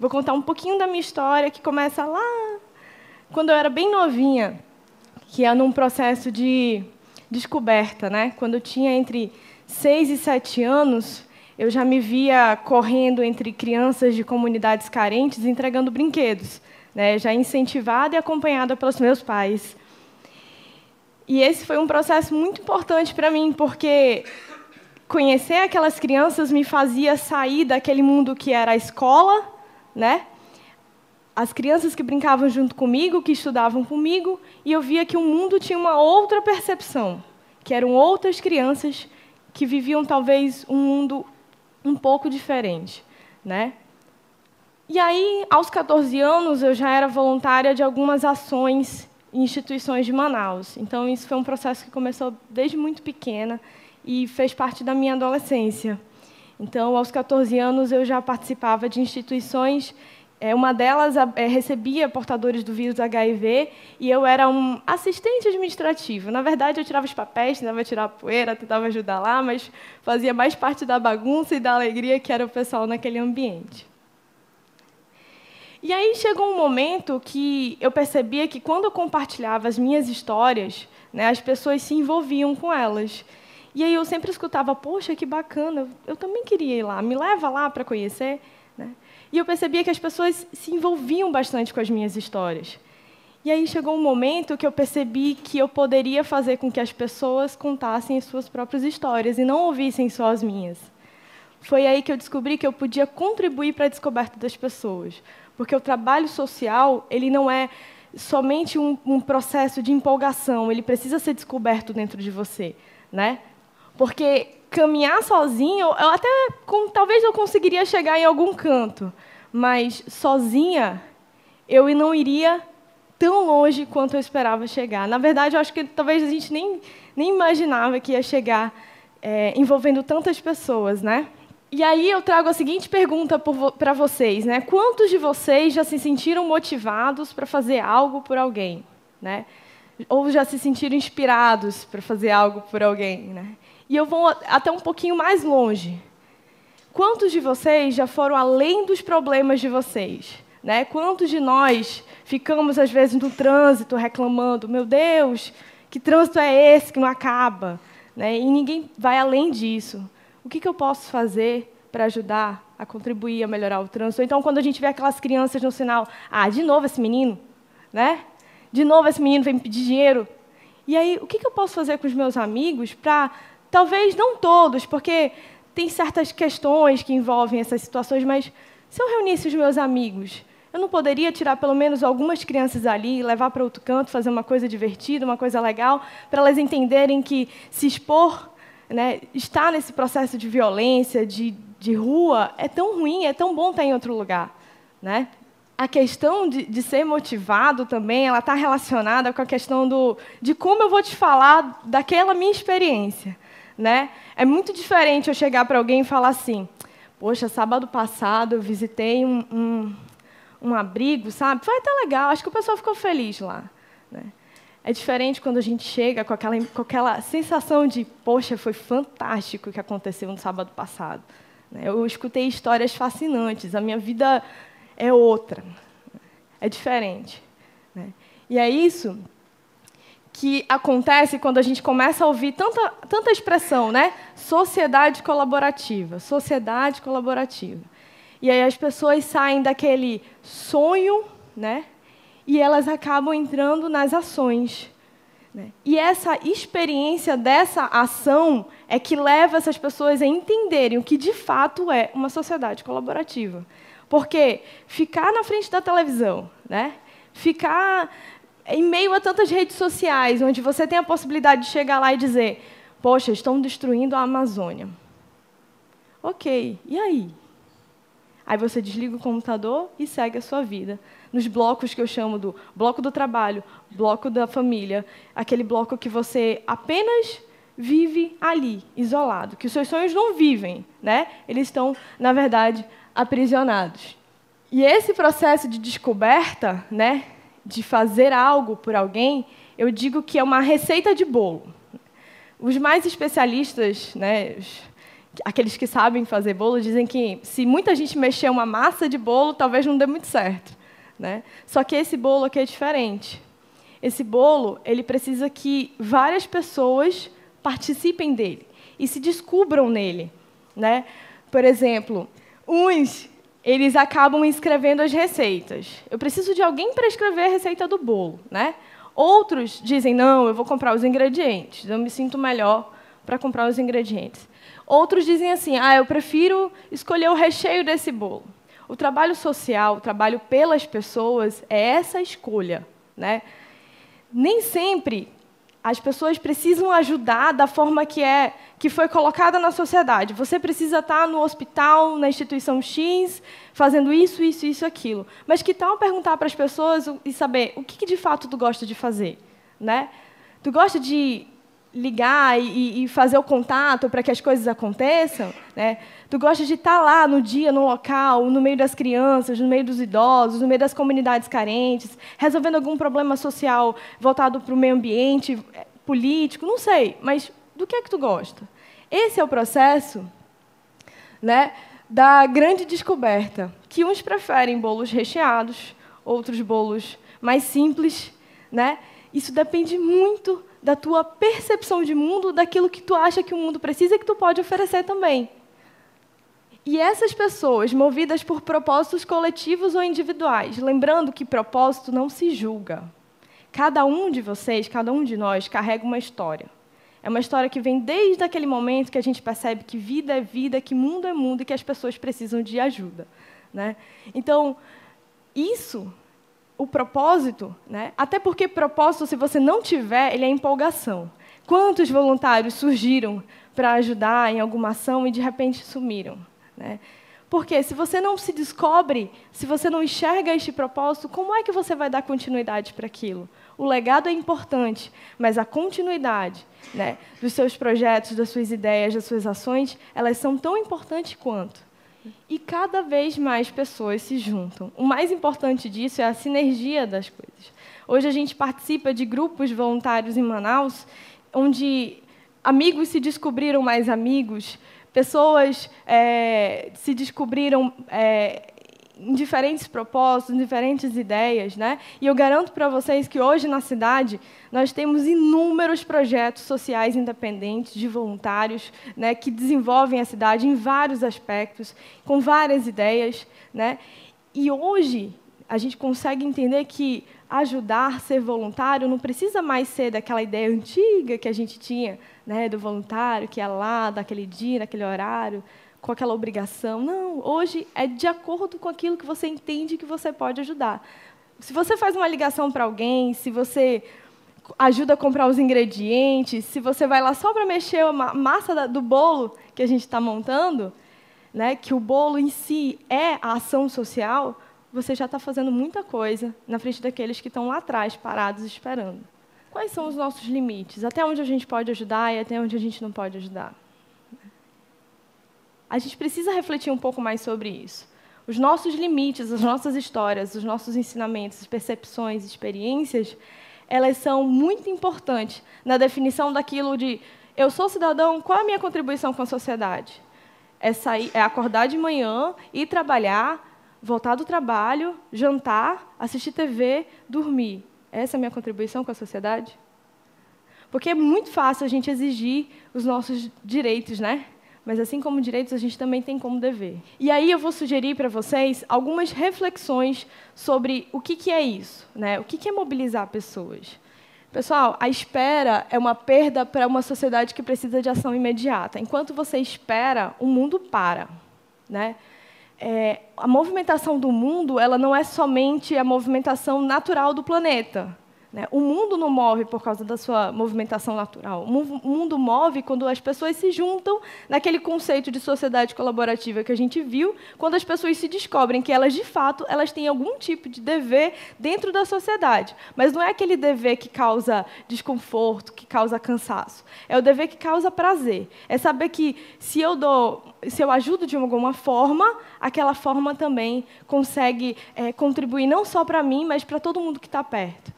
Vou contar um pouquinho da minha história, que começa lá, quando eu era bem novinha, que é num processo de descoberta, né? Quando eu tinha entre 6 e 7 anos, eu já me via correndo entre crianças de comunidades carentes, entregando brinquedos, né? Já incentivada e acompanhada pelos meus pais. E esse foi um processo muito importante para mim, porque conhecer aquelas crianças me fazia sair daquele mundo que era a escola, né? As crianças que brincavam junto comigo, que estudavam comigo, e eu via que o mundo tinha uma outra percepção, que eram outras crianças que viviam, talvez, um mundo um pouco diferente, né? E aí, aos 14 anos, eu já era voluntária de algumas ações em instituições de Manaus. Então, isso foi um processo que começou desde muito pequena e fez parte da minha adolescência. Então, aos 14 anos, eu já participava de instituições. Uma delas recebia portadores do vírus HIV e eu era um assistente administrativo. Na verdade, eu tirava os papéis, tentava tirar a poeira, tentava ajudar lá, mas fazia mais parte da bagunça e da alegria que era o pessoal naquele ambiente. E aí chegou um momento que eu percebia que, quando eu compartilhava as minhas histórias, né, as pessoas se envolviam com elas. E aí eu sempre escutava, poxa, que bacana, eu também queria ir lá, me leva lá para conhecer, né? E eu percebia que as pessoas se envolviam bastante com as minhas histórias. E aí chegou um momento que eu percebi que eu poderia fazer com que as pessoas contassem as suas próprias histórias e não ouvissem só as minhas. Foi aí que eu descobri que eu podia contribuir para a descoberta das pessoas. Porque o trabalho social, ele não é somente um processo de empolgação, ele precisa ser descoberto dentro de você, né? Porque caminhar sozinho, eu até talvez eu conseguiria chegar em algum canto, mas sozinha eu não iria tão longe quanto eu esperava chegar. Na verdade, eu acho que talvez a gente nem imaginava que ia chegar envolvendo tantas pessoas, né? E aí eu trago a seguinte pergunta para vocês, né? Quantos de vocês já se sentiram motivados para fazer algo por alguém, né? Ou já se sentiram inspirados para fazer algo por alguém, né? E eu vou até um pouquinho mais longe. Quantos de vocês já foram além dos problemas de vocês, né? Quantos de nós ficamos, às vezes, no trânsito reclamando, meu Deus, que trânsito é esse que não acaba, né? E ninguém vai além disso. O que eu posso fazer para ajudar a contribuir a melhorar o trânsito? Então, quando a gente vê aquelas crianças no sinal, de novo esse menino, né? De novo esse menino vem me pedir dinheiro. E aí, o que eu posso fazer com os meus amigos para, talvez não todos, porque tem certas questões que envolvem essas situações, mas se eu reunisse os meus amigos, eu não poderia tirar pelo menos algumas crianças ali, levar para outro canto, fazer uma coisa divertida, uma coisa legal, para elas entenderem que se expor, né, estar nesse processo de violência, de rua, é tão ruim, é tão bom estar em outro lugar, né? A questão de ser motivado também, ela está relacionada com a questão de como eu vou te falar daquela minha experiência, né? É muito diferente eu chegar para alguém e falar assim, poxa, sábado passado eu visitei um abrigo, sabe? Foi até legal, acho que o pessoal ficou feliz lá, né? É diferente quando a gente chega com aquela sensação de, poxa, foi fantástico o que aconteceu no sábado passado, né? Eu escutei histórias fascinantes, a minha vida é outra, é diferente, né? E é isso que acontece quando a gente começa a ouvir tanta expressão, né? Sociedade colaborativa, sociedade colaborativa. E aí as pessoas saem daquele sonho, né? E elas acabam entrando nas ações, né? E essa experiência dessa ação é que leva essas pessoas a entenderem o que, de fato, é uma sociedade colaborativa. Porque ficar na frente da televisão, né? Ficar em meio a tantas redes sociais, onde você tem a possibilidade de chegar lá e dizer, poxa, estão destruindo a Amazônia. Ok, e aí? Aí você desliga o computador e segue a sua vida. Nos blocos que eu chamo do bloco do trabalho, bloco da família, aquele bloco que você apenas vive ali, isolado, que os seus sonhos não vivem, né? Eles estão, na verdade, aprisionados. E esse processo de descoberta, né, de fazer algo por alguém, eu digo que é uma receita de bolo. Os mais especialistas, né, aqueles que sabem fazer bolo dizem que se muita gente mexer uma massa de bolo, talvez não dê muito certo, né? Só que esse bolo aqui é diferente. Esse bolo, ele precisa que várias pessoas participem dele e se descubram nele, né? Por exemplo, eles acabam escrevendo as receitas. Eu preciso de alguém para escrever a receita do bolo, né? Outros dizem, não, eu vou comprar os ingredientes, eu me sinto melhor para comprar os ingredientes. Outros dizem assim, eu prefiro escolher o recheio desse bolo. O trabalho social, o trabalho pelas pessoas, é essa escolha, né? Nem sempre as pessoas precisam ajudar da forma que foi colocada na sociedade. Você precisa estar no hospital, na instituição X, fazendo isso, isso, isso, aquilo. Mas que tal perguntar para as pessoas e saber o que de fato tu gosta de fazer, né? Tu gosta de ligar e fazer o contato para que as coisas aconteçam, né? Tu gosta de estar lá no dia, no local, no meio das crianças, no meio dos idosos, no meio das comunidades carentes, resolvendo algum problema social voltado para o meio ambiente, político, não sei, mas do que é que tu gosta? Esse é o processo, né, da grande descoberta, que uns preferem bolos recheados, outros bolos mais simples, né? Isso depende muito da tua percepção de mundo, daquilo que tu acha que o mundo precisa e que tu pode oferecer também. E essas pessoas, movidas por propósitos coletivos ou individuais, lembrando que propósito não se julga. Cada um de vocês, cada um de nós, carrega uma história. É uma história que vem desde aquele momento que a gente percebe que vida é vida, que mundo é mundo e que as pessoas precisam de ajuda, né? Então, o propósito, né? Até porque propósito, se você não tiver, ele é empolgação. Quantos voluntários surgiram para ajudar em alguma ação e, de repente, sumiram, né? Porque se você não se descobre, se você não enxerga este propósito, como é que você vai dar continuidade para aquilo? O legado é importante, mas a continuidade, né, dos seus projetos, das suas ideias, das suas ações, elas são tão importantes quanto. E cada vez mais pessoas se juntam. O mais importante disso é a sinergia das coisas. Hoje a gente participa de grupos voluntários em Manaus, onde amigos se descobriram mais amigos, pessoas se descobriram em diferentes propósitos, em diferentes ideias, né? E eu garanto para vocês que hoje na cidade nós temos inúmeros projetos sociais independentes de voluntários, né, que desenvolvem a cidade em vários aspectos, com várias ideias, né? E hoje a gente consegue entender que ajudar, ser voluntário, não precisa mais ser daquela ideia antiga que a gente tinha, né, do voluntário que ia lá, daquele dia, naquele horário, com aquela obrigação. Não, hoje é de acordo com aquilo que você entende que você pode ajudar. Se você faz uma ligação para alguém, se você ajuda a comprar os ingredientes, se você vai lá só para mexer a massa do bolo que a gente está montando, né, que o bolo em si é a ação social, você já está fazendo muita coisa na frente daqueles que estão lá atrás, parados, esperando. Quais são os nossos limites? Até onde a gente pode ajudar e até onde a gente não pode ajudar? A gente precisa refletir um pouco mais sobre isso. Os nossos limites, as nossas histórias, os nossos ensinamentos, percepções, experiências, elas são muito importantes na definição daquilo de eu sou cidadão, qual é a minha contribuição com a sociedade? É acordar de manhã, ir trabalhar, voltar do trabalho, jantar, assistir TV, dormir. Essa é a minha contribuição com a sociedade? Porque é muito fácil a gente exigir os nossos direitos, né? Mas, assim como direitos, a gente também tem como dever. E aí eu vou sugerir para vocês algumas reflexões sobre o que é isso, né? O que é mobilizar pessoas. Pessoal, a espera é uma perda para uma sociedade que precisa de ação imediata. Enquanto você espera, o mundo para, né? A movimentação do mundo, ela não é somente a movimentação natural do planeta, né? O mundo não move por causa da sua movimentação natural. O mundo move quando as pessoas se juntam naquele conceito de sociedade colaborativa que a gente viu, quando as pessoas se descobrem que elas, de fato, elas têm algum tipo de dever dentro da sociedade. Mas não é aquele dever que causa desconforto, que causa cansaço. É o dever que causa prazer. É saber que, se eu ajudo de alguma forma, aquela forma também consegue contribuir não só para mim, mas para todo mundo que está perto.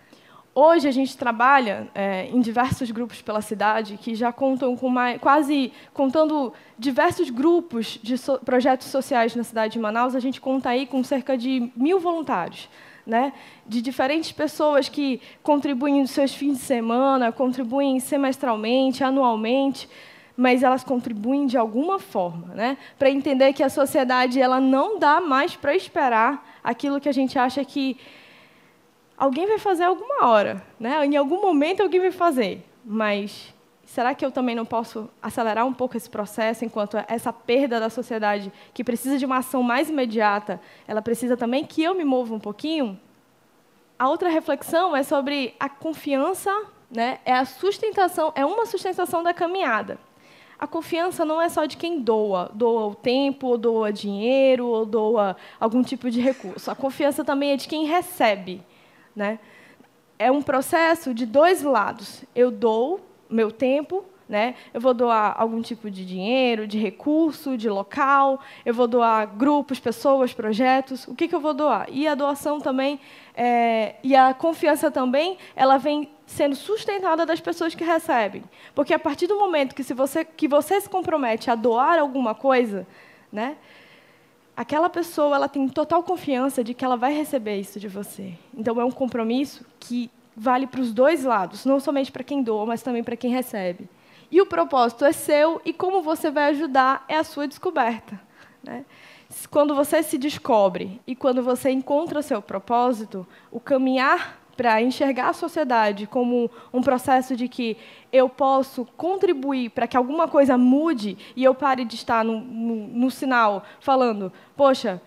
Hoje a gente trabalha em diversos grupos pela cidade que já contam com contando diversos grupos de projetos sociais na cidade de Manaus, a gente conta aí com cerca de 1.000 voluntários, né, de diferentes pessoas que contribuem nos seus fins de semana, contribuem semestralmente, anualmente, mas elas contribuem de alguma forma, né, para entender que a sociedade ela não dá mais para esperar aquilo que a gente acha que alguém vai fazer alguma hora, né? Em algum momento alguém vai fazer, mas será que eu também não posso acelerar um pouco esse processo, enquanto essa perda da sociedade, que precisa de uma ação mais imediata, ela precisa também que eu me mova um pouquinho? A outra reflexão é sobre a confiança, né? É uma sustentação da caminhada. A confiança não é só de quem doa o tempo, ou doa dinheiro, ou doa algum tipo de recurso. A confiança também é de quem recebe, né? É um processo de dois lados. Eu dou meu tempo, né? Eu vou doar algum tipo de dinheiro, de recurso, de local, eu vou doar grupos, pessoas, projetos. O que eu vou doar? E a doação também, e a confiança também, ela vem sendo sustentada das pessoas que recebem. Porque, a partir do momento que você se compromete a doar alguma coisa, né, aquela pessoa ela tem total confiança de que ela vai receber isso de você. Então, é um compromisso que vale para os dois lados, não somente para quem doa, mas também para quem recebe. E o propósito é seu, e como você vai ajudar é a sua descoberta, né? Quando você se descobre e quando você encontra seu propósito, o caminhar para enxergar a sociedade como um processo de que eu posso contribuir para que alguma coisa mude e eu pare de estar no sinal falando, poxa,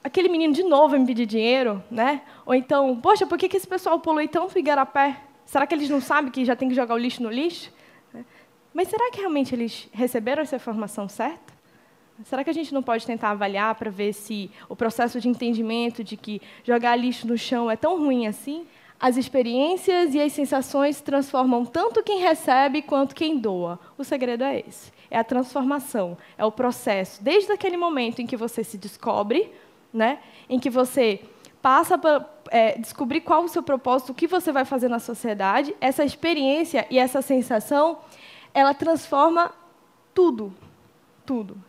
aquele menino de novo vai me pedir dinheiro, né? Ou então, poxa, por que esse pessoal polui tanto Igarapé? Será que eles não sabem que já tem que jogar o lixo no lixo? Mas será que realmente eles receberam essa informação certa? Será que a gente não pode tentar avaliar para ver se o processo de entendimento de que jogar lixo no chão é tão ruim assim? As experiências e as sensações transformam tanto quem recebe quanto quem doa. O segredo é esse. É a transformação, é o processo. Desde aquele momento em que você se descobre, né, em que você passa para descobrir qual o seu propósito, o que você vai fazer na sociedade, essa experiência e essa sensação, ela transforma tudo, tudo.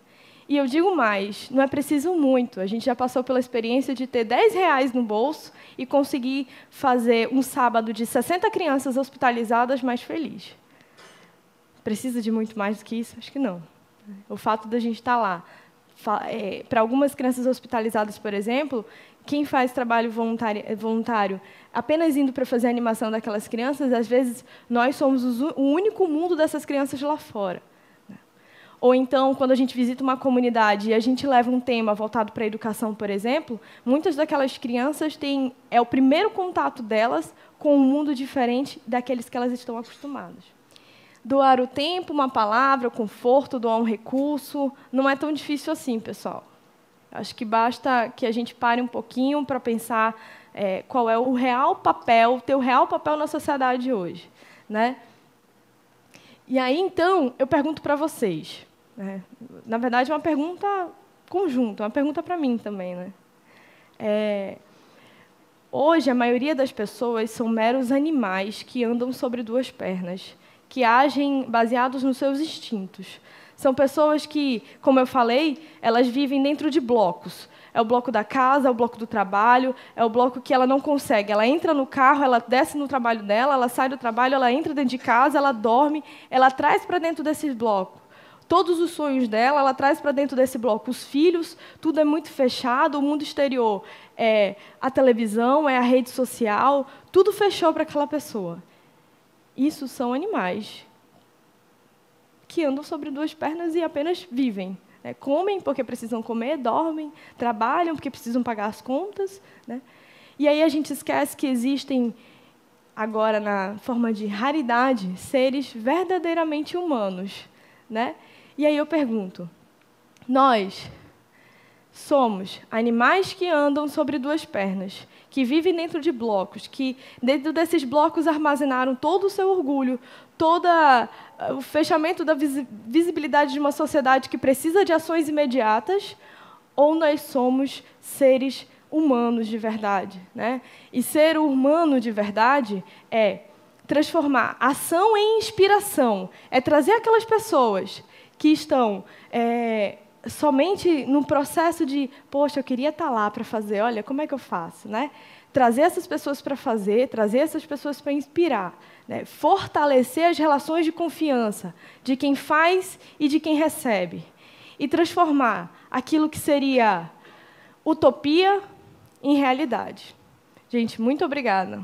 E eu digo mais, não é preciso muito. A gente já passou pela experiência de ter R$10 no bolso e conseguir fazer um sábado de 60 crianças hospitalizadas mais feliz. Precisa de muito mais do que isso? Acho que não. O fato da gente estar lá. Para algumas crianças hospitalizadas, por exemplo, quem faz trabalho voluntário apenas indo para fazer a animação daquelas crianças, às vezes nós somos o único mundo dessas crianças lá fora. Ou então, quando a gente visita uma comunidade e a gente leva um tema voltado para a educação, por exemplo, muitas daquelas crianças é o primeiro contato delas com um mundo diferente daqueles que elas estão acostumadas. Doar o tempo, uma palavra, o conforto, doar um recurso, não é tão difícil assim, pessoal. Acho que basta que a gente pare um pouquinho para pensar qual é o teu real papel na sociedade hoje, né? E aí, então, eu pergunto para vocês. Na verdade, é uma pergunta conjunta, uma pergunta para mim também, né? Hoje, a maioria das pessoas são meros animais que andam sobre duas pernas, que agem baseados nos seus instintos. São pessoas que, como eu falei, elas vivem dentro de blocos. É o bloco da casa, é o bloco do trabalho, é o bloco que ela não consegue. Ela entra no carro, ela desce no trabalho dela, ela sai do trabalho, ela entra dentro de casa, ela dorme, ela traz para dentro desse bloco todos os sonhos dela, ela traz para dentro desse bloco os filhos, tudo é muito fechado, o mundo exterior é a televisão, é a rede social, tudo fechou para aquela pessoa. Isso são animais que andam sobre duas pernas e apenas vivem. Comem porque precisam comer, dormem, trabalham porque precisam pagar as contas, né? E aí a gente esquece que existem, agora na forma de raridade, seres verdadeiramente humanos, né? E aí eu pergunto, nós somos animais que andam sobre duas pernas, que vivem dentro de blocos, que dentro desses blocos armazenaram todo o seu orgulho, todo o fechamento da visibilidade de uma sociedade que precisa de ações imediatas, ou nós somos seres humanos de verdade, né? E ser humano de verdade é transformar ação em inspiração, é trazer aquelas pessoas que estão somente no processo de, poxa, eu queria estar lá para fazer, olha, como é que eu faço, né? Trazer essas pessoas para fazer, trazer essas pessoas para inspirar, né? Fortalecer as relações de confiança de quem faz e de quem recebe, e transformar aquilo que seria utopia em realidade. Gente, muito obrigada.